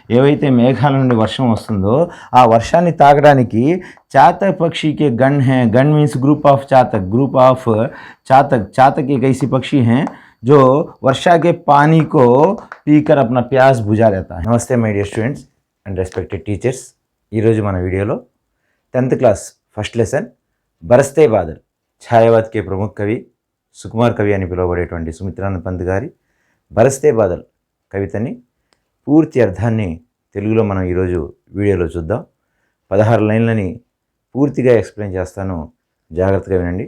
ఏవైతే మేఘాల నుండి వర్షం వస్తుందో ఆ వర్షాన్ని తాగడానికి चातक पक्षी के गण हैं। गण मीन्स ग्रुप ऑफ चातक, ग्रुप ऑफ चातक। चातक एक ऐसी पक्षी हैं जो वर्षा के पानी को पीकर अपना प्यास बुझा लेता है। नमस्ते my dear students and respected teachers. ఈరోజు మన వీడియోలో 10th class first lesson Baraste Badal ఛాయావత్ కే ప్రముఖ కవి సుకుమార్ కవి అని పిలువబడేటువంటి సుమిత్రానంద పంత్ గారి బరస్తే బాదల్ కవితని పూర్తి అర్థాన్ని తెలుగులో మనం ఈరోజు వీడియోలో చూద్దాం। 16 లైన్లని పూర్తిగా ఎక్స్ప్లెయిన్ చేస్తాను, జాగ్రత్తగా వినండి।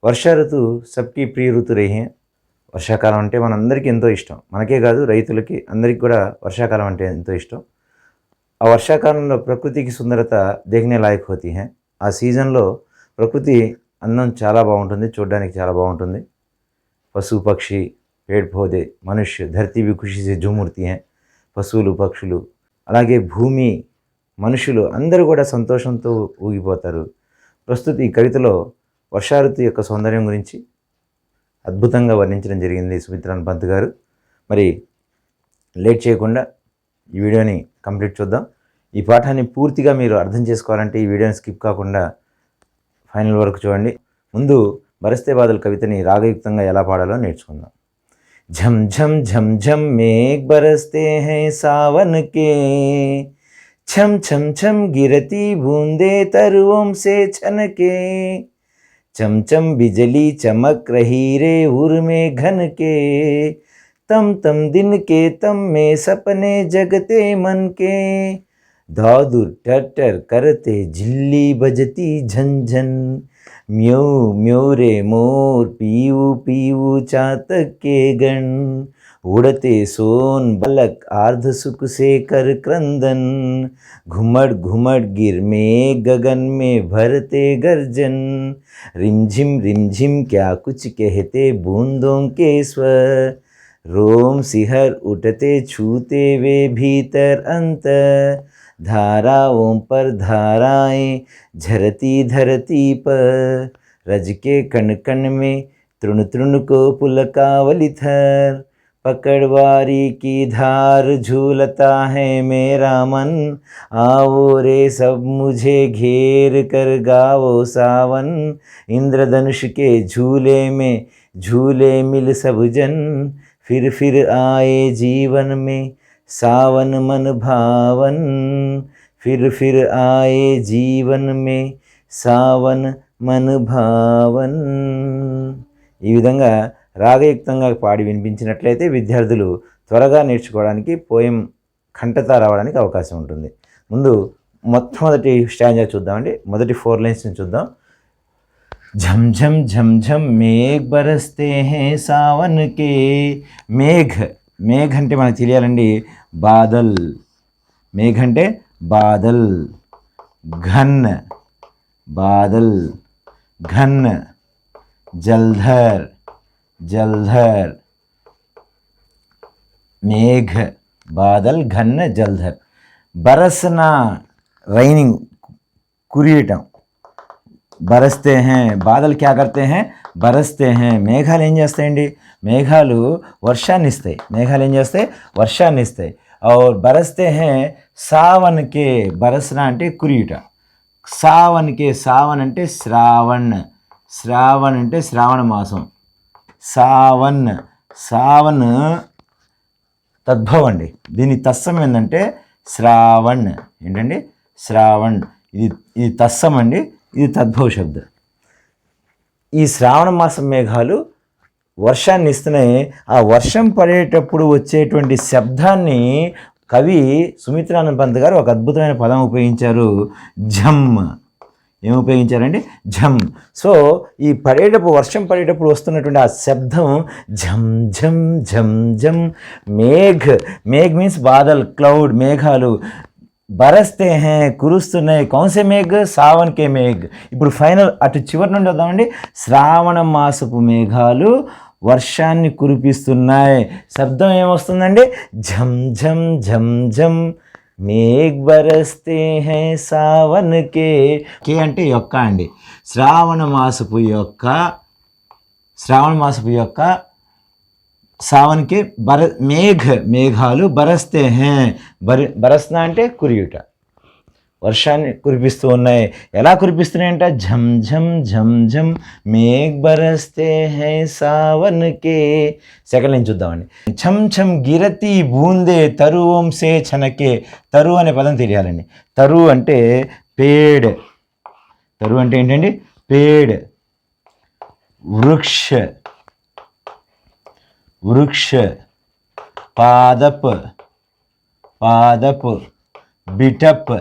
వర్షా ఋతు సబ్కి ప్రియ ఋతు రహీ హై। వర్షాకాలం అంటే మనందరికీ ఎంతో ఇష్టం, మనకే కాదు రైతులకి అందరికీ కూడా వర్షాకాలం అంటే ఎంతో ఇష్టం। ఆ వర్షాకాలంలో ప్రకృతికి సుందరత దేఖనే లాయక్ హోతీ హై। ఆ సీజన్లో ప్రకృతి అందం చాలా బాగుంటుంది, చూడడానికి చాలా బాగుంటుంది। పశు పక్షి పేడ్ పౌధే మనుష్య ధరతీ భీ ఖుషీ సే ఝూమ్ ఉఠతీ హై। పశువులు పక్షులు అలాగే భూమి మనుషులు అందరూ కూడా సంతోషంతో ఊగిపోతారు। ప్రస్తుత ఈ కవితలో వర్షా ఋతు యొక్క సౌందర్యం గురించి అద్భుతంగా వర్ణించడం జరిగింది సుమిత్రానంద పంత్ గారు। మరి లేట్ చేయకుండా ఈ వీడియోని కంప్లీట్ చూద్దాం। ఈ పాఠాన్ని పూర్తిగా మీరు అర్థం చేసుకోవాలంటే ఈ వీడియోని స్కిప్ కాకుండా ఫైనల్ వరకు చూడండి। ముందు బరస్తే బాదల్ కవితని రాగయుక్తంగా ఎలా పాడాలో నేర్చుకుందాం। झम झम झम झम मेघ बरसते हैं सावन के, छम छम छम गिरती बूंदे तरुओं से छनके, चम चम बिजली चमक रही रे उर में घन के, तम तम दिन के तम में सपने जगते मन के, धादुर टर टर करते झिल्ली बजती झन झन, म्यो म्यो रे मोर पीऊ पीऊ चातक के गण, उड़ते सोन बलक आर्ध सुख से कर क्रंदन, घुमड़ घुमड़ गिर में गगन में भरते गर्जन, रिमझिम क्या कुछ कहते बूंदों के स्वर, रोम सिहर उठते छूते वे भीतर अंतर, धाराओं पर धाराएं झरती धरती पर, रज के कण कण में तृण तृण को पुलकावली थर, पकड़वारी की धार झूलता है मेरा मन, आओ रे सब मुझे घेर कर गाओ सावन, इंद्रधनुष के झूले में झूले मिल सब जन, फिर आए जीवन में सावन मन भावन, फिर आए जीवन में सावन मन భావన్। ఈ విధంగా రాగయుక్తంగా పాడి వినిపించినట్లయితే విద్యార్థులు త్వరగా నేర్చుకోవడానికి పోయం కంఠతా రావడానికి అవకాశం ఉంటుంది। ముందు మొట్టమొదటి స్టాంజా చూద్దామండి, మొదటి 4 లైన్స్ చూద్దాం। झम झम झम झम मेघ बरसते हैं सावन के, మేఘ్ మేఘ్ అంటే మనకు తెలియాలండి బాదల్, మేఘ్ అంటే బాదల్, ఘన్ బాదల్ घन, जलधर जलधर, मेघ बादल घन जलधर। बरसना రైనింగ్ కురియటం, బరస్తే हैं బాదల్ क्या करते हैं బరస్తే हैं। మేఘాలు ఏం చేస్తాయండి, మేఘాలు వర్షాన్ని ఇస్తాయి, మేఘాలు ఏం చేస్తాయి వర్షాన్ని ఇస్తాయి। और बरसते हैं सावन के, బరసన అంటే కురియుట, సావన్ కే సావన్ అంటే శ్రావణ్, శ్రావణ్ అంటే శ్రావణ మాసం, సావన్ సావన్ తద్భవం అండి, దీని తత్సం ఏంటంటే శ్రావణ్, ఏంటండి శ్రావణ్, ఇది తత్సం అండి, ఇది తద్భవ శబ్ద। ఈ శ్రావణ మాసం మేఘాలు వర్షాన్ని ఇస్తున్నాయి, ఆ వర్షం పడేటప్పుడు వచ్చేటువంటి శబ్దాన్ని కవి సుమిత్రానంద పంత్ గారు ఒక అద్భుతమైన పదం ఉపయోగించారు, ఝమ్। ఏం ఉపయోగించారండి, ఝమ్। సో ఈ పడేటప్పుడు వర్షం పడేటప్పుడు వస్తున్నటువంటి ఆ శబ్దం ఝమ్ ఝమ్ ఝమ్ ఝమ్। మేఘ్ మేఘ్ మీన్స్ బాదల్, క్లౌడ్, మేఘాలు। బరస్తే హే కురుస్తున్నాయి, కౌన్సే మేఘ్ సావన్ కే మేఘ్। ఇప్పుడు ఫైనల్ అటు చివరి నుండి వద్దామండి, శ్రావణ మాసపు మేఘాలు వర్షాన్ని కురిపిస్తున్నాయి, శబ్దం ఏమొస్తుందండి ఝమ్ ఝమ్ ఝమ్ ఝమ్। మేఘ్ బరస్తే హై సావన్ కే, కే అంటే యొక్క అండి, శ్రావణ మాసపు యొక్క सावन के మేఘాలు బరస్తే హే బరస్నా అంటే కురియుట, వర్షాన్ని కురిపిస్తూ ఉన్నాయి. ఎలా కురిపిస్తున్నాయంట? ఝమ్ ఝమ్ ఝమ్ ఝమ్ మేఘ్ బరస్తే హై సావన్ కే. సెకండ్ నుంచి చూద్దామండి. ఛమ్ ఛమ్ గిరతి బూందే తరువం సే ఛనకే. తరు అనే పదం తెలియాలండి. తరు అంటే పేడ్. తరు అంటే ఏంటండి? పేడ్. వృక్ష, వృక్ష, పాదప్, పాదప్, బిటప్,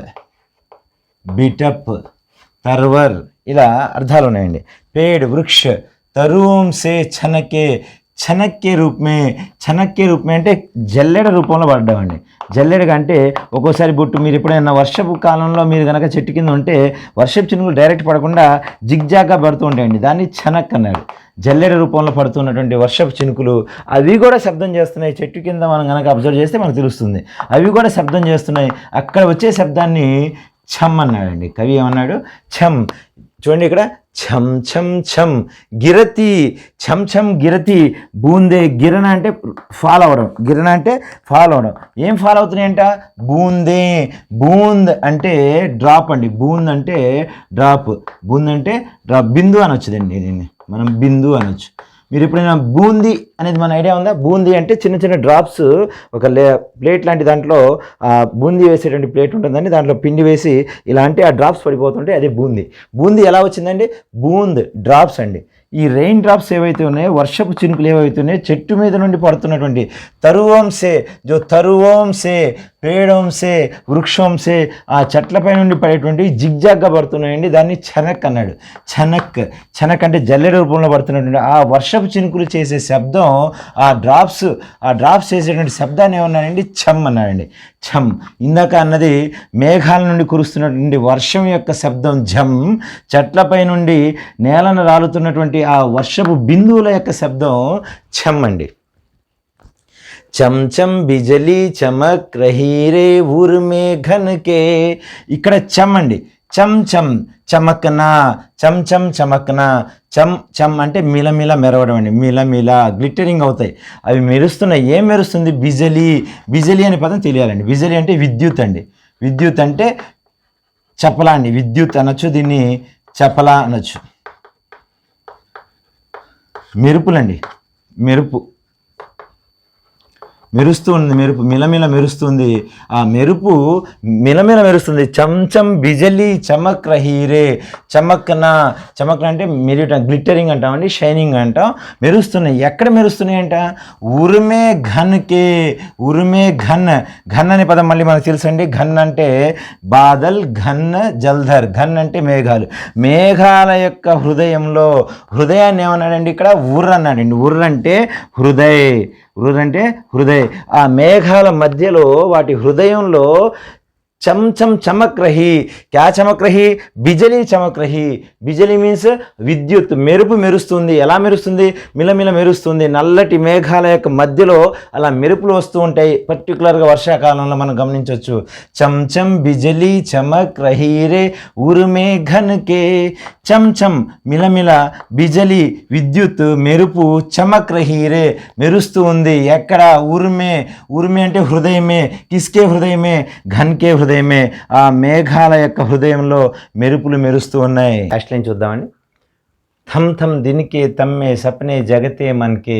బిటప్, తర్వర్, ఇలా అర్థాలు ఉన్నాయండి. పేడ్ వృక్ష, తరువం సే ఛనకే. ఛనక్కే రూపమే. ఛనక్కే రూపమే అంటే జల్లెడ రూపంలో పడ్డామండి. జల్లెడగా అంటే ఒక్కోసారి బొట్టు, మీరు ఎప్పుడైనా వర్షపు కాలంలో మీరు కనుక చెట్టు కింద ఉంటే వర్షపు చినుకులు డైరెక్ట్ పడకుండా జిగ్జాగ్గా పడుతూ ఉంటాయండి. దాన్ని ఛనక్ అన్నాడు. జల్లెడ రూపంలో పడుతున్నటువంటి వర్షపు చినుకులు అవి కూడా శబ్దం చేస్తున్నాయి. చెట్టు కింద మనం కనుక అబ్జర్వ్ చేస్తే మనకు తెలుస్తుంది. అవి కూడా శబ్దం చేస్తున్నాయి. అక్కడ వచ్చే శబ్దాన్ని ఛమ్ అన్నాడండి. కవి ఏమన్నాడు? ఛమ్. చూడండి ఇక్కడ ఛమ్ ఛమ్ ఛమ్ గిరతి, ఛమ్ ఛమ్ గిరతి బూందే. గిరణ అంటే ఫాలో అవడం, గిరణ అంటే ఫాలో అవడం. ఏం ఫాలో అవుతున్నాయంట? బూందే. బూంద్ అంటే డ్రాప్ అండి. బూంద్ అంటే డ్రాప్. బూంద్ అంటే డ్రాప్. బిందు అనొచ్చుదండి. దీన్ని మనం బిందు అనొచ్చు. మీరు ఎప్పుడైనా బూందీ అనేది మన ఐడియా ఉందా? బూందీ అంటే చిన్న చిన్న డ్రాప్స్, ఒక ప్లేట్ లాంటి దాంట్లో బూందీ వేసేటువంటి ప్లేట్ ఉంటుందండి. దాంట్లో పిండి వేసి ఇలా అంటే ఆ డ్రాప్స్ పడిపోతుంటే అదే బూందీ. బూందీ ఎలా వచ్చిందండి? బూంద్ డ్రాప్స్ అండి. ఈ రెయిన్ డ్రాప్స్ ఏవైతే ఉన్నాయో, వర్షపు చినుకులు ఏవైతే ఉన్నాయో చెట్టు మీద నుండి పడుతున్నటువంటి తరువంసే, జో తరువంసే, పేడంసే, వృక్షంసే, ఆ చెట్లపై నుండి పడేటువంటి జిగ్జాగ్గా పడుతున్నాయండి. దాన్ని ఛనక్ అన్నాడు. ఛనక్. ఛనక్ అంటే జల్లెడ రూపంలో పడుతున్నటువంటి ఆ వర్షపు చినుకులు చేసే శబ్దం, ఆ డ్రాప్స్ చేసేటువంటి శబ్దాన్ని ఏమన్నాడండి? ఛమ్ అన్నాడండి. ఛమ్. ఇందాక అన్నది మేఘాల నుండి కురుస్తున్నటువంటి వర్షం యొక్క శబ్దం ఝమ్. చెట్లపై నుండి నేలను రాలుతున్నటువంటి ఆ వర్షపు బిందువుల యొక్క శబ్దం ఛమ్ అండి. చమ్ చమ్ బిజలి చమక్ రహీరే ఊర్మే ఘన్కే. ఇక్కడ చమ్ అండి. చమ్ చమ్ చమక్నా, చమ్ చమ్ చమక్నా. చమ్ చమ్ అంటే మిలమిల మెరవడం అండి. మిలమిల గ్లిటరింగ్ అవుతాయి, అవి మెరుస్తున్నాయి. ఏం మెరుస్తుంది? బిజలి. బిజలి అనే పదం తెలియాలండి. బిజలి అంటే విద్యుత్ అండి. విద్యుత్ అంటే చపలా అండి. విద్యుత్ అనొచ్చు, దీన్ని చపలా అనొచ్చు. మెరుపులండి. మెరుపు మెరుస్తూ ఉంది. మెరుపు మిలమిల మెరుస్తుంది. ఆ మెరుపు మిలమిల మెరుస్తుంది. చమ్ చమ్ బిజలి చమక్ రహీరే. చమక్నా, చమక్నా అంటే మెరుట, గ్లిటరింగ్ అంటామండి, షైనింగ్ అంటాం. మెరుస్తున్నాయి. ఎక్కడ మెరుస్తున్నాయి అంట? ఉర్మే ఘన్కే. ఉర్మే ఘన్. ఘన్ అనే పదం మళ్ళీ మనకు తెలుసండి. ఘన్ అంటే బాదల్, ఘన్ జల్ధర్. ఘన్ అంటే మేఘాలు. మేఘాల యొక్క హృదయంలో, హృదయాన్ని ఏమన్నాడండి ఇక్కడ? ఉర్ర అన్నాడండి. ఉర్ర అంటే హృదయ్. ఉర్ర అంటే హృదయ్. ఆ మేఘాల మధ్యలో, వాటి హృదయంలో చమ్ చమ్ చమక్ రహి. క్యా చమక్ రహి? బిజలి చమక్ రహి. బిజలి మీన్స్ విద్యుత్. మెరుపు మెరుస్తుంది. ఎలా మెరుస్తుంది? మిలమిల మెరుస్తుంది. నల్లటి మేఘాల యొక్క మధ్యలో అలా మెరుపులు వస్తూ ఉంటాయి. పర్టికులర్గా వర్షాకాలంలో మనం గమనించవచ్చు. చమ్ చమ్ బిజలి చమక్ రహీరే ఉర్మే ఘన్కే. చమ్ చమ్ మిలమిల, బిజలి విద్యుత్, మెరుపు, చమక్ రహీరే మెరుస్తూ ఉంది. ఎక్కడ? ఉర్మే. ఉర్మే అంటే హృదయమే. కిస్కే హృదయమే? ఘన్కే హృదయమే. ఆ మేఘాల యొక్క హృదయంలో మెరుపులు మెరుస్తూ ఉన్నాయి. లాస్ట్ లైన్ చూద్దామండి. Thumb thumb దిన్కే తమ్మే సప్నే జగతే మన్కే.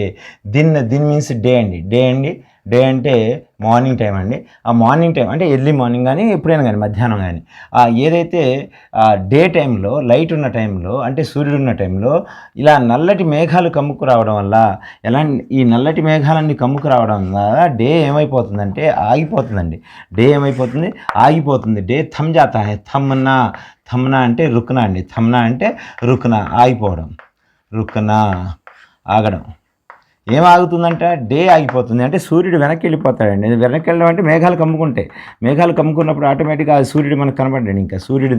దిన్. దిన్ మీన్స్ డే అండి. డే అండి. డే అంటే మార్నింగ్ టైం అండి. ఆ మార్నింగ్ టైం అంటే ఎర్లీ మార్నింగ్ కానీ ఎప్పుడైనా కానీ మధ్యాహ్నం కానీ ఏదైతే డే టైంలో, లైట్ ఉన్న టైంలో, అంటే సూర్యుడు ఉన్న టైంలో ఇలా నల్లటి మేఘాలు కమ్ముకు రావడం వల్ల, ఈ నల్లటి మేఘాలన్నీ కమ్ముకు రావడం వల్ల డే ఏమైపోతుందంటే ఆగిపోతుందండి. డే ఏమైపోతుంది? ఆగిపోతుంది. డే థమ్ జాతా హై. థమ్నా. థమ్నా అంటే రుక్నా అండి. థమ్నా అంటే రుక్నా, ఆగిపోవడం. రుక్నా ఆగడం. ఏం ఆగుతుందంట? డే ఆగిపోతుంది. అంటే సూర్యుడు వెనక్కి వెళ్ళిపోతాడండి. వెనక్కి వెళ్ళడం అంటే మేఘాలు కమ్ముకుంటాయి. మేఘాలు కమ్ముకున్నప్పుడు ఆటోమేటిక్గా ఆ సూర్యుడు మనకు కనపడ్డాడు. ఇంకా సూర్యుడు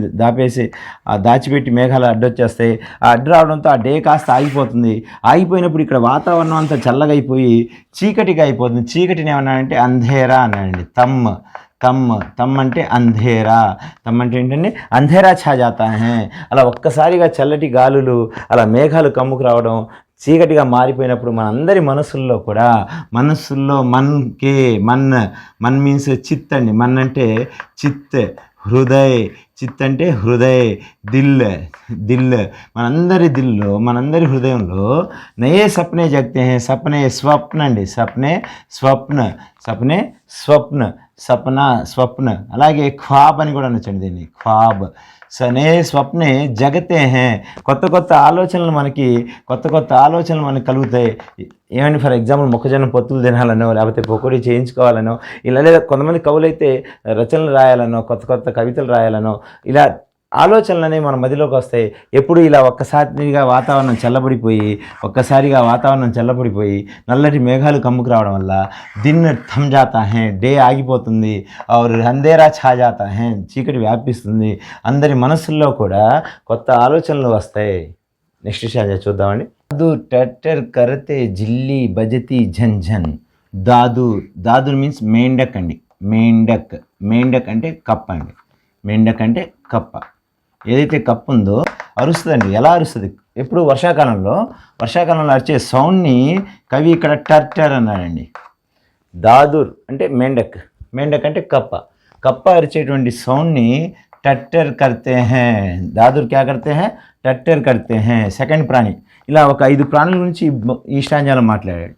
దాచిపెట్టి మేఘాలు అడ్డొచ్చేస్తాయి. ఆ అడ్డు రావడంతో ఆ డే కాస్త ఆగిపోతుంది. ఆగిపోయినప్పుడు ఇక్కడ వాతావరణం అంతా చల్లగా అయిపోయి చీకటిగా అయిపోతుంది. చీకటిని ఏమన్నాడంటే అంధేరా అన్నాడండి. తమ్ అంటే అంధేరా. తమ్ అంటే ఏంటంటే అంధేరా ఛా జాతా హై. అలా ఒక్కసారిగా చల్లటి గాలులు, అలా మేఘాలు కమ్ముకు రావడం, చీకటిగా మారిపోయినప్పుడు మనందరి మనసుల్లో కూడా మనస్సుల్లో మన్ మీన్స్ చిత్ అండి. మన్ అంటే చిత్, హృదయ్, చిత్ అంటే హృదయ్, దిల్ మనందరి దిల్లో మనందరి హృదయంలో నయే సప్నే జగతే హే. సప్నే స్వప్న అండి, సప్నే స్వప్న స్వప్న. అలాగే ఖ్వాబ్ అని కూడా అనొచ్చండి దీన్ని, ఖ్వాబ్. సనే స్వప్నే జగతే హే. కొత్త ఆలోచనలు మనకి కలుగుతాయి. ఏమండి, ఫర్ ఎగ్జాంపుల్ మొక్కజొన్న పొత్తులు తినాలనో, లేకపోతే పకోడీ చేయించుకోవాలనో, ఇలా లేదా కొంతమంది కవులైతే రచనలు రాయాలనో, కొత్త కవితలు రాయాలనో, ఇలా ఆలోచనలు అనేవి మన మదిలోకి వస్తాయి. ఎప్పుడు ఇలా ఒక్కసారిగా వాతావరణం చల్లబడిపోయి నల్లటి మేఘాలు కమ్ముకు రావడం వల్ల దిన్ థమ్ జాతా హే, డే ఆగిపోతుంది. और అంధేరా ఛా జాతా హే, చీకటి వ్యాపిస్తుంది. అందరి మనసుల్లో కూడా కొత్త ఆలోచనలు వస్తాయి. నెక్స్ట్ షాజా చూద్దామండి. దాదు టట్టర్ కరతే జిల్లి బజతి ఝన్. దాదు మీన్స్ మేండక్ అండి. మేండక్ అంటే కప్ప అండి. మేండక్ అంటే కప్ప. ఏదైతే కప్పు ఉందో అరుస్తుందండి. ఎలా అరుస్తుంది? ఎప్పుడు వర్షాకాలంలో అరిచే సౌండ్ని కవి ఇక్కడ టర్టర్ అన్నాడండి. దాదుర్ అంటే మేండక్ అంటే కప్ప అరిచేటువంటి సౌండ్ని టట్టర్ కర్తే హే. దాదుర్ క్యా కర్తే హే? టట్టర్ కర్తే హే. సెకండ్ ప్రాణి. ఇలా ఒక 5 ప్రాణుల గురించి ఈ స్టాంజాలో మాట్లాడాడు.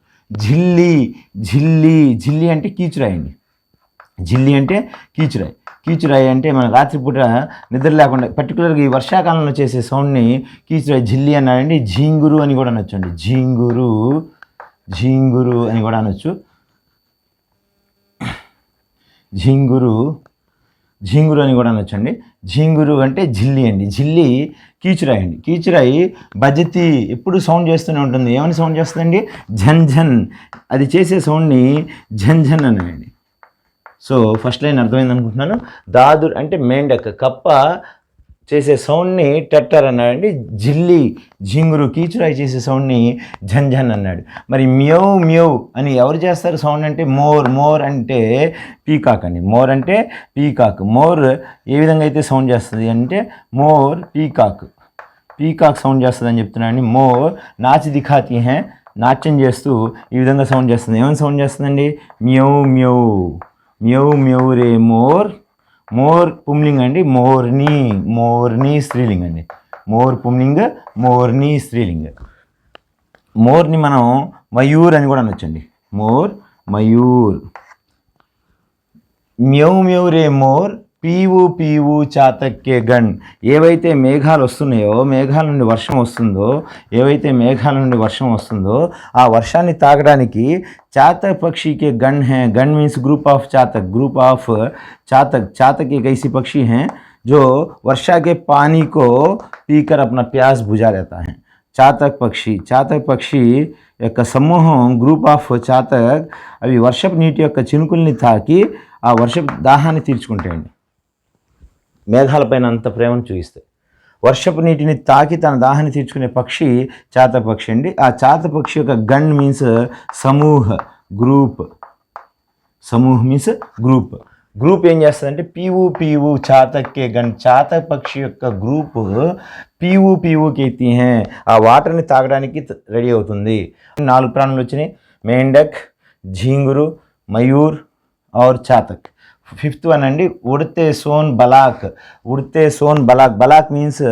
జిల్లి అంటే కీచురాయి అండి. జిల్లి అంటే కీచురాయి అంటే మన రాత్రిపూట నిద్ర లేకుండా పర్టికులర్గా ఈ వర్షాకాలంలో చేసే సౌండ్ని కీచురాయి, జిల్లి అన్నాడండి. ఝీంగురు అని కూడా అనొచ్చండి. ఝీంగురు అని కూడా అనొచ్చు. ఝీంగురు అని కూడా అనొచ్చండి. ఝీంగురు అంటే జిల్లి అండి. జిల్లి కీచురాయి అండి. కీచురాయి బజతి ఎప్పుడు సౌండ్ చేస్తూనే ఉంటుంది. ఏమని సౌండ్ చేస్తుందండి? ఝన్. అది చేసే సౌండ్ని ఝన్ అన్నాడండి. సో ఫస్ట్ లైన్ అర్థమైంది అనుకుంటున్నాను. దాదుర్ అంటే మేండక్, కప్ప చేసే సౌండ్ని టట్టర్ అన్నాడండి. ఝీంగురు కీచురాయి చేసే సౌండ్ని ఝన్ అన్నాడు. మరి మ్యౌ అని ఎవరు చేస్తారు సౌండ్ అంటే? మోర్ అంటే పీకాక్ అండి. మోర్ అంటే పీకాక్. మోర్ ఏ విధంగా అయితే సౌండ్ చేస్తుంది అంటే పీకాక్ సౌండ్ చేస్తుంది అని చెప్తున్నాను అండి. మోర్ నాచి దిఖాతి హే, నాట్యం చేస్తూ ఈ విధంగా సౌండ్ చేస్తుంది. ఏమైనా సౌండ్ చేస్తుందండి? మ్యౌ రే మోర్ పుంలింగ్ అండి. మోర్ని స్త్రీలింగ్ అండి. మోర్ పుంలింగ్, మోర్ని స్త్రీలింగ్. మోర్ని మనం మయూర్ అని కూడా అనొచ్చండి. మయూర్. మ్యౌ రే మోర్ పీవు చాతక్కే గన్. ఏవైతే మేఘాలు వస్తున్నాయో, మేఘాల నుండి వర్షం వస్తుందో ఆ వర్షాన్ని తాగడానికి చాతక్ పక్షికే గన్ హే. గన్ మీన్స్ ग्रुप ऑफ चातक एक ऐसी पक्षी हैं जो वर्षा के पानी को पीकर अपना प्यास बुझा लेता है. చాతక్ పక్షి యొక్క సమూహం, గ్రూప్ ఆఫ్ చాతక్, అవి వర్షపు నీటి యొక్క చినుకుల్ని తాకి ఆ వర్షపు దాహాన్ని తీర్చుకుంటాయండి. మేఘాలపైన అంత ప్రేమను చూపిస్తాయి. వర్షపు నీటిని తాకి తన దాహాన్ని తీర్చుకునే పక్షి చాతక్ పక్షి అండి. ఆ చాతక్ పక్షి యొక్క గన్ మీన్స్ సమూహ్ మీన్స్ గ్రూప్ ఏం చేస్తుందంటే పీవు చాతక్కే గన్. చాతక్ పక్షి యొక్క గ్రూప్ పీవుకి ఎత్తి హే, ఆ వాటర్ని తాగడానికి రెడీ అవుతుంది. 4 ప్రాణులు వచ్చినాయి. మేండక్, ఝీంగురు, మయూర్ और చాతక్. 5th వన్ అండి, ఉడితే సోన్ బలాక్. బలాక్ మీన్స్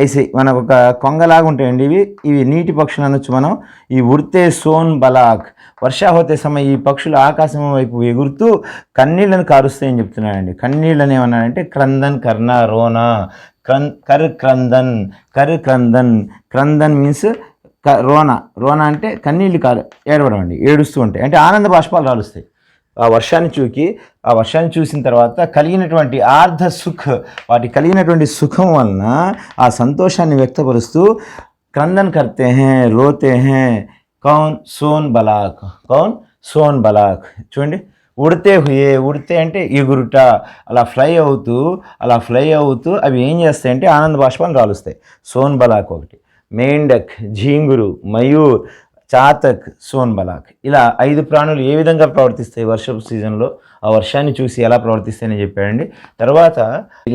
ఐసే మనకు ఒక కొంగలాగా ఉంటాయండి. ఇవి నీటి పక్షులు అనొచ్చు మనం. ఈ ఉడితే సోన్ బలాక్. వర్షా హోతే సమయం ఈ పక్షులు ఆకాశం వైపు ఎగురుతూ కన్నీళ్లను కారుస్తాయని చెప్తున్నాడండి. కన్నీళ్ళని ఏమన్నాడంటే క్రందన్, కర్ణ, రోనా. క్రందన్ మీన్స్ రోనా అంటే కన్నీళ్ళు ఏడవడం అండి. ఏడుస్తూ ఉంటాయి అంటే ఆనంద బాష్పాలు రాలుస్తాయి. ఆ వర్షాన్ని చూసిన తర్వాత కలిగినటువంటి వాటి కలిగినటువంటి సుఖం వలన ఆ సంతోషాన్ని వ్యక్తపరుస్తూ క్రందన్ కర్తే హే, రోతే హే. కౌన్ సోన్ బలాక్. చూడండి, ఉడితే అంటే ఎగురుట. అలా ఫ్లై అవుతూ అవి ఏం చేస్తాయంటే ఆనంద బాష్పాలను రాలుస్తాయి. సోన్ బలాక్ ఒకటి. మేండక్, ఝీంగురు, మయూర్ చాతక్, సోన్బలాక్, ఇలా 5 ప్రాణులు ఏ విధంగా ప్రవర్తిస్తాయి వర్షపు సీజన్లో, ఆ వర్షాన్ని చూసి ఎలా ప్రవర్తిస్తాయని చెప్పాడండి. తర్వాత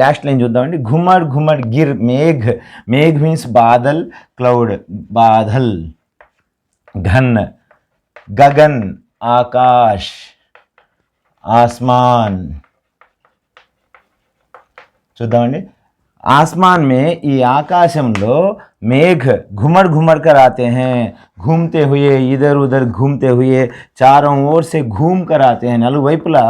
లాస్ట్ లైన్ చూద్దామండి. ఘుమడ్ ఘుమడ్ గిర్ మేఘ్, మేఘ్ మీన్స్ బాదల్, క్లౌడ్, బాదల్, ఘన్, గగన్, ఆకాష్, ఆస్మాన్. చూద్దామండి. आसमान में ये आकाशंलो मेघ घुमड़ घुमड़ कर आते हैं, घूमते हुए इधर उधर घूमते हुए चारों ओर से घूम कर आते हैं. నలువైపులా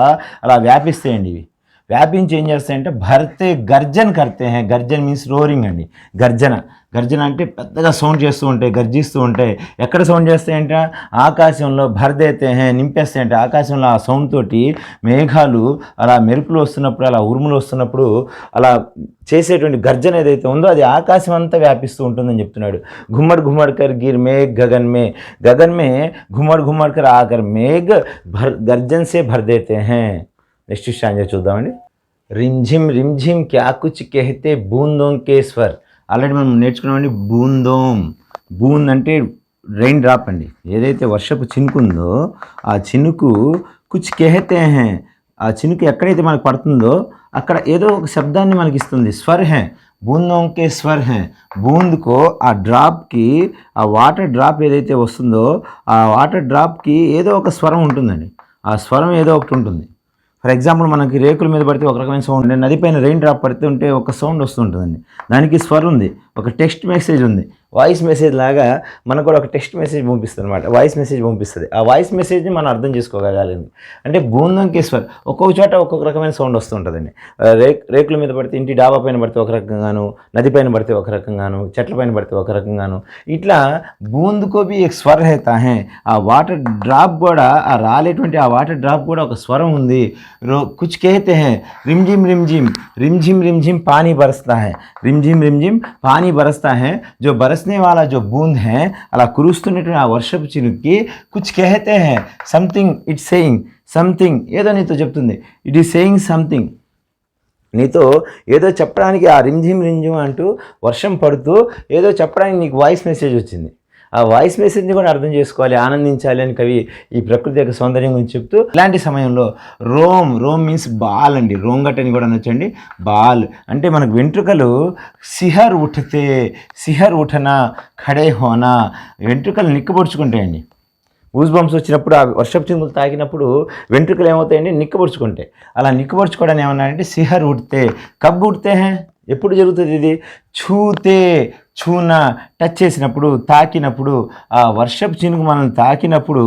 అలా వ్యాపిస్తాయండి. ఇవి వ్యాపించి ఏం చేస్తాయంటే భర్తే గర్జన్ కర్తే హే. గర్జన్ మీన్స్ రోరింగ్ అండి. గర్జన, గర్జన అంటే పెద్దగా సౌండ్ చేస్తూ ఉంటాయి, గర్జిస్తూ ఉంటాయి. ఎక్కడ సౌండ్ చేస్తాయంటే ఆకాశంలో భర్దేతే హే, నింపేస్తాయంటే ఆకాశంలో ఆ సౌండ్ తోటి మేఘాలు అలా మెరుపులు వస్తున్నప్పుడు, అలా ఉరుములు వస్తున్నప్పుడు అలా చేసేటువంటి గర్జన ఏదైతే ఉందో అది ఆకాశం అంతా వ్యాపిస్తూ ఉంటుందని చెప్తున్నాడు. घुमड़ घुमड़ कर गिर मेघ गगन में, गगन में घुमड़ घुमड़ कर आकर मेघ गर्जन से भर देते हैं. నెక్స్ట్ స్టాంజా చూద్దామండి. రిమ్झिम रिमझिम क्या कुछ कहते बूंदों के स्वर. ఆల్రెడీ మనం నేర్చుకున్నామండి. బూందోం, బూంద్ అంటే రెయిన్ డ్రాప్ అండి. ఏదైతే వర్షపు చినుకు ఉందో ఆ చినుకు కుచ్ కెహతే హే, ఆ చినుకు ఎక్కడైతే మనకు పడుతుందో అక్కడ ఏదో ఒక శబ్దాన్ని మనకి ఇస్తుంది. స్వర్ హే, బూందోం కే స్వర్ హే. బూంద్కో ఆ డ్రాప్కి, ఆ వాటర్ డ్రాప్ ఏదైతే వస్తుందో ఆ వాటర్ డ్రాప్కి ఏదో ఒక స్వరం ఉంటుందండి. ఆ స్వరం ఏదో ఒకటి ఉంటుంది. ఫర్ ఎగ్జాంపుల్ మనకి రేకుల మీద పడితే ఒక రకమైన సౌండ్, నది పైన రెయిన్ డ్రాప్ పడుతూ ఉంటే ఒక సౌండ్ వస్తుంటుందండి. దానికి స్వర్ ఉంది, ఒక టెక్స్ట్ మెసేజ్ ఉంది. వాయిస్ మెసేజ్ లాగా మనకు కూడా ఒక టెక్స్ట్ మెసేజ్ పంపిస్తుంది అనమాట. వాయిస్ మెసేజ్ పంపిస్తుంది. ఆ వాయిస్ మెసేజ్ని మనం అర్థం చేసుకోగలగాలి. అంటే బూందంకి స్వర్, ఒక్కొక్క చోట ఒక్కొక్క రకమైన సౌండ్ వస్తూ ఉంటుందండి. రేకుల మీద పడితే, ఇంటి డాబా పైన పడితే ఒక రకంగాను, నది పైన పడితే ఒక రకంగాను, చెట్ల పైన పడితే ఒక రకంగాను, ఇట్లా బూందుకో బి ఎక్ స్వర్ హేతా హే. ఆ వాటర్ డ్రాప్ కూడా, ఆ రాలేటువంటి ఆ వాటర్ డ్రాప్ కూడా ఒక స్వరం ఉంది. कुछ कहते हैं रिमझिम रिमझिम, रिमझिम रिमझिम पानी बरसता है, रिमझिम रिमझिम पानी बरसता है. जो बरसने वाला जो बूंद है అలా కురుస్తున్నటువంటి ఆ వర్షపు చినుకి కుచ్ कहते हैं, సంథింగ్, ఇట్స్ సేయింగ్ సంథింగ్, ఏదో నీతో చెప్తుంది. ఇట్ ఈస్ సేయింగ్ సంథింగ్, నీతో ఏదో చెప్పడానికి. ఆ రిమ్झिम रिमझिम అంటూ వర్షం పడుతూ ఏదో చెప్పడానికి నీకు వాయిస్ మెసేజ్ వచ్చింది. ఆ వాయిస్ మెసేజ్ని కూడా అర్థం చేసుకోవాలి, ఆనందించాలి అని కవి ఈ ప్రకృతి యొక్క సౌందర్యం గురించి చెప్తూ, ఇలాంటి సమయంలో రోమ్, రోమ్ మీన్స్ బాల్ అండి. రోంగట్ అని కూడా అనొచ్చండి. బాల్ అంటే మనకు వెంట్రుకలు సిహర్ ఉఠతే, సిహర్ ఉఠనా, ఖడే హోనా, వెంట్రుకలు నిక్కబొడుచుకుంటాయండి. గూస్ బంప్స్ వచ్చినప్పుడు, ఆ వర్షపు చినుకులు తాకినప్పుడు వెంట్రుకలు ఏమవుతాయండి, నిక్కబొడుచుకుంటాయి. అలా నిక్కబొడుచుకోవడానికి ఏమన్నారంటే సిహర్ ఉఠతే. కబ్ ఉఠతే హే, ఎప్పుడు జరుగుతుంది ఇది? ఛూతే, ఛూనా, టచ్ చేసినప్పుడు, తాకినప్పుడు. ఆ వర్షపు చినుకు మనల్ని తాకినప్పుడు,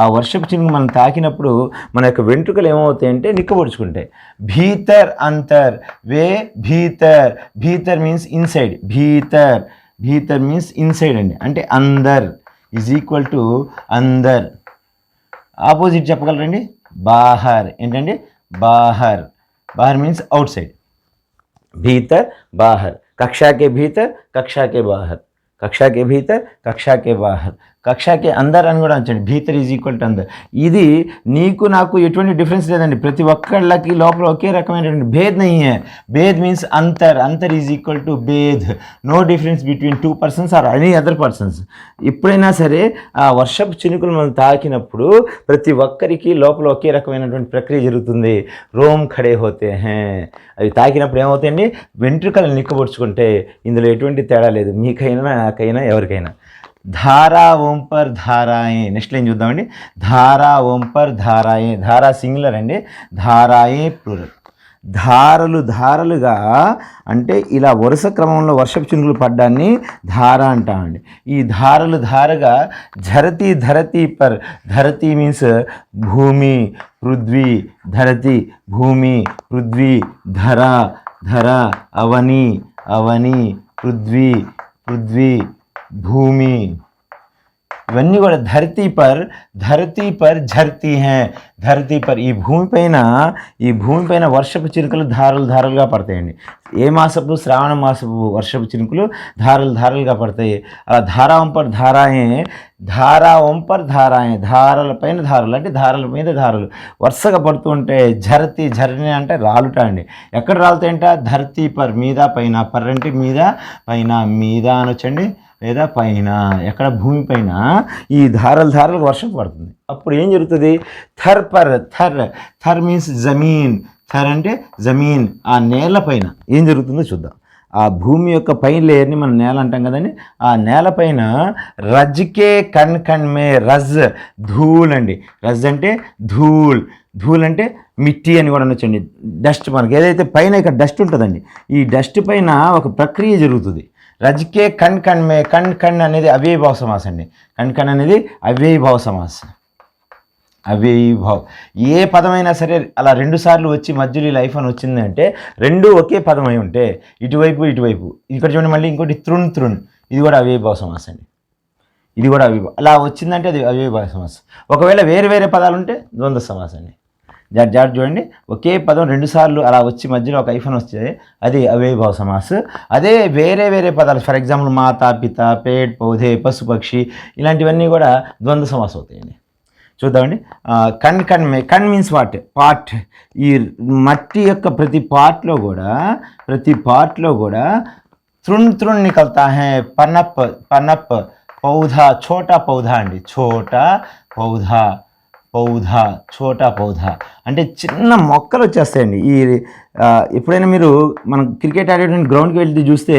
ఆ వర్షపు చినుకు మనం తాకినప్పుడు మన యొక్క వెంట్రుకలు ఏమవుతాయంటే నిక్కబొడుచుకుంటాయి. భీతర్ అంతర్, వే భీతర్, భీతర్ మీన్స్ ఇన్సైడ్, భీతర్, భీతర్ మీన్స్ ఇన్సైడ్ అండి. అంటే అందర్ is equal to another. Opposite చెప్పగలరండి? బాహర్. ఏంటండి? బాహర్. బాహర్ మీన్స్ అవుట్ సైడ్. भीतर बाहर, कक्षा के भीतर, कक्षा के बाहर, कक्षा के भीतर, कक्षा के बाहर, కక్షా కే అందర్ అని కూడా అంచండి. భీతర్ ఈజ్ ఈక్వల్ టు అందర్. ఇది నీకు నాకు ఎటువంటి డిఫరెన్స్ లేదండి. ప్రతి ఒక్కళ్ళకి లోపల ఒకే రకమైనటువంటి భేద్ నహీ హై. భేద్ మీన్స్ అంతర్, అంతర్ ఈజ్ ఈక్వల్ టు భేద్. No difference between 2 persons or any other persons. ఎప్పుడైనా సరే ఆ వర్షపు చినుకులు మనం తాకినప్పుడు ప్రతి ఒక్కరికి లోపల ఒకే రకమైనటువంటి ప్రక్రియ జరుగుతుంది. రోమ్ ఖడే హోతే హే. అవి తాకినప్పుడు ఏమవుతాయండి? వెంట్రుకలు నిక్కబొడుచుకుంటే. ఇందులో ఎటువంటి తేడా లేదు, మీకైనా నాకైనా ఎవరికైనా. ధారా ఓం పర్ ధారాయే. నెక్స్ట్ లైన్ చూద్దామండి. ధారా ఓం పర్ ధారాయే. ధారా సింగులర్ అండి, ధారాయే ప్లూరల్. ధారలు ధారలుగా అంటే ఇలా వరుస క్రమంలో వర్షపు చినుకులు పడ్డాన్ని ధార అంటామండి. ఈ ధారలు ధారగా ధరతి, ధరతి పర్. ధరతి మీన్స్ భూమి, పృథ్వీ, ధరతి భూమి, పృథ్వీ, ధర, ధర, అవని, అవని, పృథ్వీ, పృథ్వీ, భూమి. ఇవన్నీ కూడా ధరతీ పర్, ధరతీ పర్ ఝర్తీ హే. ధరతీ పర్, ఈ భూమిపైన వర్షపు చినుకులు ధారలు ధారలుగా పడతాయండి. ఏ మాసపు? శ్రావణ మాసపు వర్షపు చినుకులు ధారలు ధారలుగా పడతాయి. అలా ధారా ఓం పర్ ధారాయే, ధారా ఓం పర్ ధారాయే. ధారల పైన ధారలు అంటే ధారల మీద ధారలు వరుసగా పడుతూ ఉంటే ఝరతి, ఝరణి అంటే రాలుట అండి. ఎక్కడ రాలుతాయంట? ధరతీ పర్, మీద పైన. పర్ అంటే మీద పైన, మీద అనొచ్చండి. లేదా పైన, ఎక్కడ భూమిపైన ఈ ధారలు ధారలు వర్షం పడుతుంది. అప్పుడు ఏం జరుగుతుంది? థర్ పర్, థర్ థర్ మీన్స్ జమీన్, థర్ అంటే జమీన్, ఆ నేలపైన ఏం జరుగుతుందో చూద్దాం. ఆ భూమి యొక్క పైన లేయర్ని మనం నేల అంటాం కదండి. ఆ నేలపైన రజ్కే కణ్ కణ్ మే, రజ్ ధూల్ అండి. రజ్ అంటే ధూల్, ధూల్ అంటే మిట్టి అని కూడా అనొచ్చండి. డస్ట్, మనకి ఏదైతే పైన ఇక్కడ డస్ట్ ఉంటుందండి, ఈ డస్ట్ పైన ఒక ప్రక్రియ జరుగుతుంది. రజ్కే కణ్ కణ్ మే, కణ్ కణ్ అనేది అవ్యయభావ సమాసం అండి. కణ్ కణ్ అనేది అవ్యయభావ సమాసం. అవ్యయీభావ్, ఏ పదమైనా సరే అలా 2 సార్లు వచ్చి మధ్యలో ఈ లైఫ్ అని వచ్చిందంటే రెండు ఒకే పదం అయి ఉంటే, ఇటువైపు ఇటువైపు. ఇక్కడ చూడండి మళ్ళీ ఇంకోటి తృణ్ తృణ్, ఇది కూడా అవ్యయీభావ సమాసం అండి. ఇది కూడా అలా వచ్చిందంటే అది అవ్యయీభావ సమాసం. ఒకవేళ వేరే వేరే పదాలు ఉంటే ద్వంద్వ సమాసం అండి. జాట్ చూడండి, ఒకే పదం 2 సార్లు అలా వచ్చి మధ్యలో ఒక ఐఫన్ వస్తే అది అవ్యయీభావ సమాస్. అదే వేరే వేరే పదాలు, ఫర్ ఎగ్జాంపుల్ మాతా పిత, పేట్ పౌధే, పశు పక్షి, ఇలాంటివన్నీ కూడా ద్వంద్వ సమాసం అవుతాయండి. చూద్దామండి. కణ్ కణ్ మే, కణ్ మీన్స్ వాట్? పార్ట్. ఈ మట్టి యొక్క ప్రతి పార్ట్లో కూడా తృణ్ తృణ్ నికల్తా హే, పనప్ పనప్, పౌధా చోటా పౌధా అండి, చోటా పౌధా, పౌధా చోటా పౌధా అంటే చిన్న మొక్కలు వచ్చేస్తాయండి. ఈ ఎప్పుడైనా మీరు మనం క్రికెట్ ఆడేటువంటి గ్రౌండ్కి వెళ్తే చూస్తే,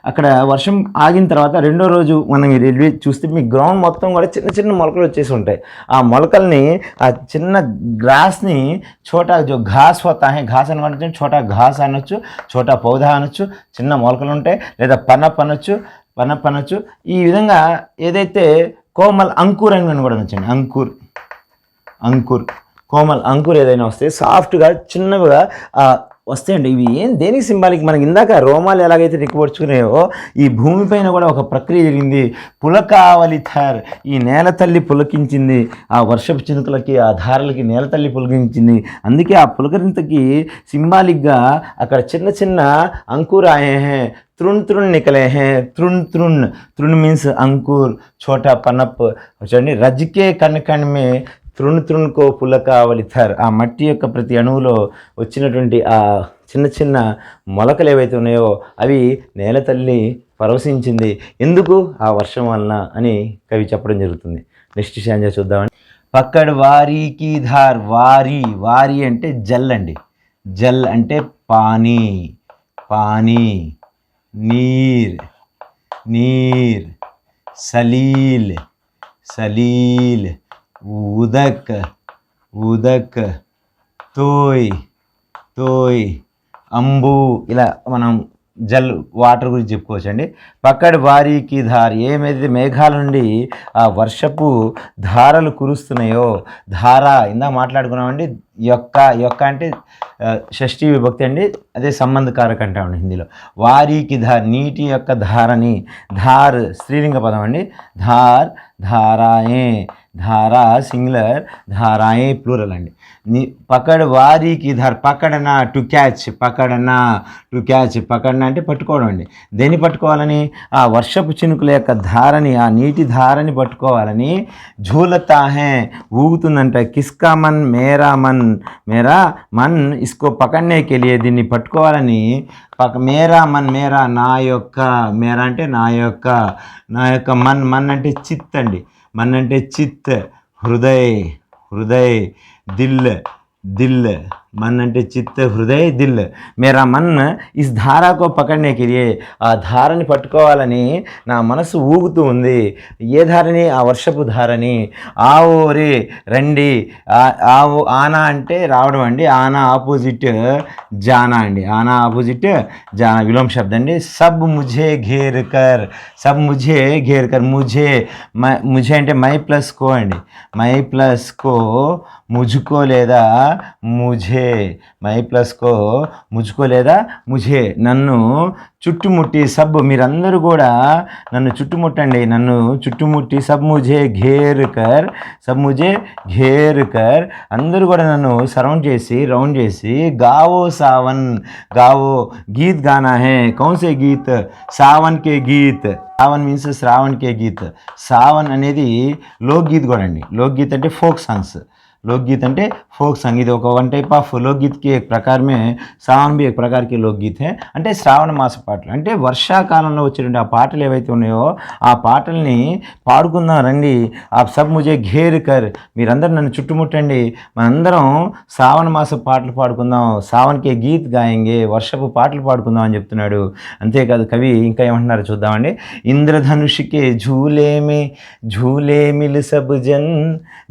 అక్కడ వర్షం ఆగిన తర్వాత రెండో రోజు మనం వెళ్ళి చూస్తే మీ గ్రౌండ్ మొత్తం కూడా చిన్న చిన్న మొలకలు వచ్చేసి ఉంటాయి. ఆ మొలకల్ని, ఆ చిన్న గ్రాస్ని చోటా జో ఘాస్ హోతా హై, ఘాస్ అనమాట, చోటా ఘాస్ అనొచ్చు, చోటా పౌధా అనొచ్చు, చిన్న మొలకలు ఉంటాయి, లేదా పనప్ అనొచ్చు, పనప్ అనొచ్చు. ఈ విధంగా ఏదైతే కోమల్ అంకుర్ అని కూడా అనొచ్చండి. అంకుర్, అంకుర్, కోమల్ అంకుర్ ఏదైనా వస్తే సాఫ్ట్గా చిన్నగా వస్తాయండి. ఇవి ఏం దేనికి సింబాలిక్? మనకి ఇందాక రోమాలు ఎలాగైతే నిక్కబడుచుకున్నాయో, ఈ భూమిపైన కూడా ఒక ప్రక్రియ జరిగింది. పులకావలి థర్, ఈ నేల తల్లి పులకించింది. ఆ వర్షపు చినుకులకి, ఆ ధారలకి నేల తల్లి పులకించింది. అందుకే ఆ పులకరింతకి సింబాలిక్గా అక్కడ చిన్న చిన్న అంకుర్ ఆయే హే, తృణ్ తృణ్ నికలే హే, తృణ్ తృణ్, తృణ్ మీన్స్ అంకుర్, చోటా పనప్. చూడండి, రజ్కే కణ్ కణ్ మే తృణ్ తృణ్కో పులకావలి థర్, ఆ మట్టి యొక్క ప్రతి అణువులో వచ్చినటువంటి ఆ చిన్న చిన్న మొలకలు ఏవైతే ఉన్నాయో అవి నేల తల్లి పరవశించింది. ఎందుకు? ఆ వర్షం వలన అని కవి చెప్పడం జరుగుతుంది. నెక్స్ట్ శాంజా చూద్దామండి. పక్కడ్ వారీకి ధార్, వారీ, వారీ అంటే జల్ అండి. జల్ అంటే పానీ, పానీ, నీర్, నీర్, సలీల్, సలీల్, ఉదక్, ఉదక్, తోయ్, తోయ్, అంబు. ఇలా మనం జల్ వాటర్ గురించి చెప్పుకోవచ్చండి. పక్కడి వారీకి ధార్, ఏమైతే మేఘాల నుండి ఆ వర్షపు ధారలు కురుస్తున్నాయో, ధార ఇందా మాట్లాడుకున్నామండి. యొక్క, యొక్క అంటే షష్ఠీ విభక్తి అండి, అదే సంబంధకారక అంటామండి హిందీలో. వారీకి ధార్, నీటి యొక్క ధారని, ధార్ స్త్రీలింగ పదం అండి. ధార్, ధారాయే, ధారా సింగులర్, ధారాయే ప్లూరల్ అండి. పకడ్ వారీకి ధార్, పకడనా టు క్యాచ్, పకడనా టు క్యాచ్, పకడనా అంటే పట్టుకోవడం అండి. దేన్ని పట్టుకోవాలని? ఆ వర్షపు చినుకుల యొక్క ధారని, ఆ నీటి ధారని పట్టుకోవాలని. ఝూలతా హే, ఊగుతుందంట. కిస్కా మన్, మేరా మన్, మేరా మన్ ఇస్కో పకడ్నే కే లియే, దీన్ని పట్టుకోవాలని. మేరా మన్, మేరా నా యొక్క, మేరా అంటే నా యొక్క, నా యొక్క, మన్, మన్ అంటే చిత్ అండి. मन అంటే చిత్, హృదయ్, హృదయ్, దిల్, దిల్, मन అంటే చిత్, హృదయ్, దిల్. మేరా మన్ ఇస్ ధారాకో పకడ్నే కే లియే, ఆ ధారని పట్టుకోవాలని నా మనసు ఊగుతూ ఉంది. ఏ ధారని? ఆ వర్షపు ధారని. ఆవో రే, రండి. ఆవో, ఆనా అంటే రావడం అండి. ఆనా ఆపోజిట్ జానా అండి. ఆనా ఆపోజిట్ జానా, విలోమ శబ్దం అండి. సబ్ ముఝే ఘేర్ కర్, సబ్ ముఝే ఘేర్ కర్, ముఝే, ముఝే అంటే మై ప్లస్ కో అండి. మై ప్లస్ కో, ముझको లేదా ముझे, మై ప్లస్ కో ముझको లేదా ముझे, నన్ను చుట్టుముట్టి. సబ్ మీరందరూ కూడా నన్ను చుట్టుముట్టండి, నన్ను చుట్టుముట్టి. సబ్ ముझे घेर कर, సబ్ ముझे घेर कर, అందరూ కూడా నన్ను సరౌండ్ చేసి, రౌండ్ చేసి. గావో సావన్, గావో గీత్ గానా హే, కౌన్ సే గీత్? సావన్ కే గీత్. సావన్ మీన్స్ శ్రావణ్ కే గీత్. సావన్ అనేది లోక్ గీత్ కూడా అండి. లోక్ గీత్ అంటే ఫోక్ సాంగ్స్. लोकगीत అంటే ఫోక్ సంగీत वन टाइप ऑफ लोकगीत के एक प्रकार में सावन भी एक प्रकार के लोकगीत है అంటే శ్రావణ మాస పాటలు అంటే వర్షాకాలంలో వచ్చేటువంటి ఆ పాటలు ఏవైతే ఉన్నాయో ఆ పాటల్ని పాడుకుందాం రండి आप सब मुझे घेर कर మీరందరూ నన్ను చుట్టుముట్టండి మనందరం శ్రావణ మాస పాటలు పాడుకుందాం సావన్కే గీత్ గాయంగే వర్షపు పాటలు పాడుకుందాం అని చెప్తున్నాడు అంతేకాదు కవి ఇంకా ఏమంటున్నారో చూద్దామండి ఇంద్రధనుషికే झूले मिल सब जन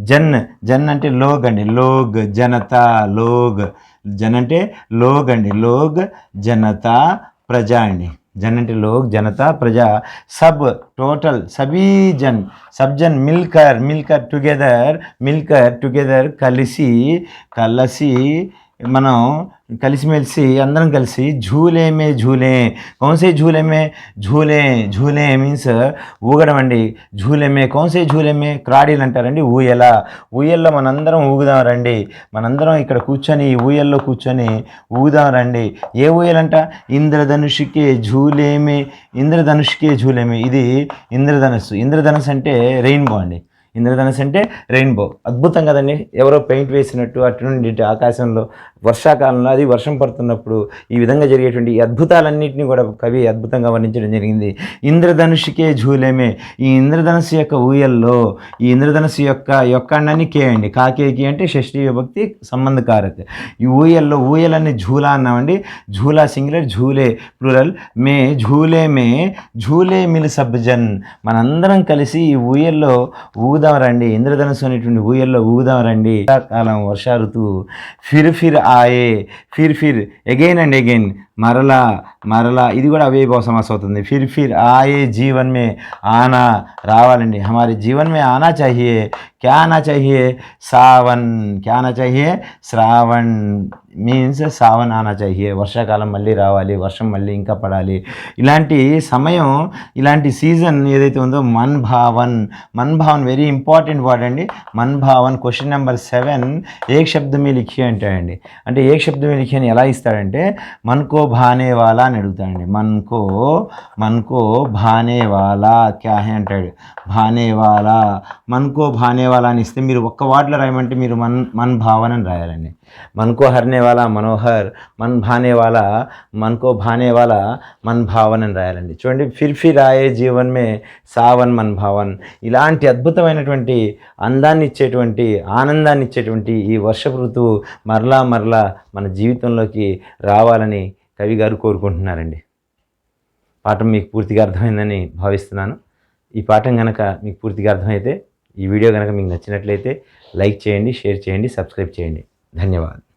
जन जन అంటే లోగ్ అండి లోగ్ జనతా లోగ్ జన్ అంటే లోగ్ అండి లోగ్ జనతా ప్రజా అండి जन అంటే लोग जनता प्रजा सब टोटल सभी जन सब जन मिलकर टुगेदर కలిసి మనం కలిసిమెలిసి అందరం కలిసి झूले में कौन से झूले में झूले మీన్స్ ఊగడం అండి झूले में कौन से झूले में క్రాడీలు అంటారండి ఊయల్లో మనందరం ఊగుదాం రండి మనందరం ఇక్కడ కూర్చొని ఊయల్లో కూర్చొని ఊగుదాం రండి ఏ ఊయలంట ఇంద్రధనుషుకే झूले में ఇది ఇంద్రధనుస్సు అంటే రెయిన్బో అండి ఇంద్రధనుస్సు అంటే రెయిన్బో అద్భుతం కదండి ఎవరో పెయింట్ వేసినట్టు అటు నుండి ఆకాశంలో వర్షాకాలంలో అది వర్షం పడుతున్నప్పుడు ఈ విధంగా జరిగేటువంటి ఈ అద్భుతాలన్నింటినీ కూడా కవి అద్భుతంగా వర్ణించడం జరిగింది ఇంద్రధనుషుకే झूले ఈ ఇంద్రధనుస్సు యొక్క ఊయల్లో ఈ ఇంద్రధనుస్సు యొక్క అన్నాన్ని కే అండి కాకేకి అంటే షష్ఠీ విభక్తి సంబంధకారక ఈ ఊయలన్నీ झूला అన్నామండి झूला సింగులర్ झूले ప్లూరల్ झूले మిల్ సబ్ జన్ మనందరం కలిసి ఈ ఊయల్లో ఊగుదాం రండి ఇంద్రధనుస్సు అనేటువంటి ఊయల్లో ఊగుదాం రండి కాలం వర్షా ఋతువు ఫిర్ ఆయే ఫిర్ అగైన్ అండ్ అగైన్ మరలా ఇది కూడా అవేభావ సమాసం అవుతుంది ఫిర్ ఆయే జీవన్ మే ఆనా రావాలండి हमारे जीवन में आना चाहिए क्या आना चाहिए శ్రావణ్ మీన్స్ సావన్ ఆనా चाहिए వర్షాకాలం మళ్ళీ రావాలి వర్షం మళ్ళీ ఇంకా పడాలి ఇలాంటి సమయం ఇలాంటి సీజన్ ఏదైతే ఉందో Mann Bhavan very important word అండి మన్ భావన్ క్వశ్చన్ నెంబర్ 7 ఏక్ శబ్ద మే లిఖి అంటాడండి అంటే ఏక్ శబ్ద మే లిఖి అని ఎలా ఇస్తాడంటే మన్కో భానే వాలా అని అడుగుతాడండి మన్కో భానే వాలా క్యా హై అంటాడు భానే వాలా మన్కో భానే వాలా అని ఇస్తే మీరు ఒక్క వార్డులో రాయమంటే మీరు మన్ భావన అని రాయాలండి మన్కో హర్నే వాలా మనోహర్ మన్ భానే వాలా మన్కో భానే వాలా మన్ భావన్ అని రాయాలండి చూడండి ఫిర్ ఆయే జీవన్ మే సావన్ మన్ భావన్ ఇలాంటి అద్భుతమైనటువంటి అందాన్ని ఇచ్చేటువంటి ఆనందాన్ని ఇచ్చేటువంటి ఈ వర్షపు ఋతువు మరలా మన జీవితంలోకి రావాలని కవి గారు కోరుకుంటున్నారండి పాఠం మీకు పూర్తిగా అర్థమైందని భావిస్తున్నాను ఈ పాఠం కనుక మీకు పూర్తిగా అర్థమైతే ఈ వీడియో కనుక మీకు నచ్చినట్లయితే లైక్ చేయండి షేర్ చేయండి సబ్స్క్రైబ్ చేయండి ధన్యవాదాలు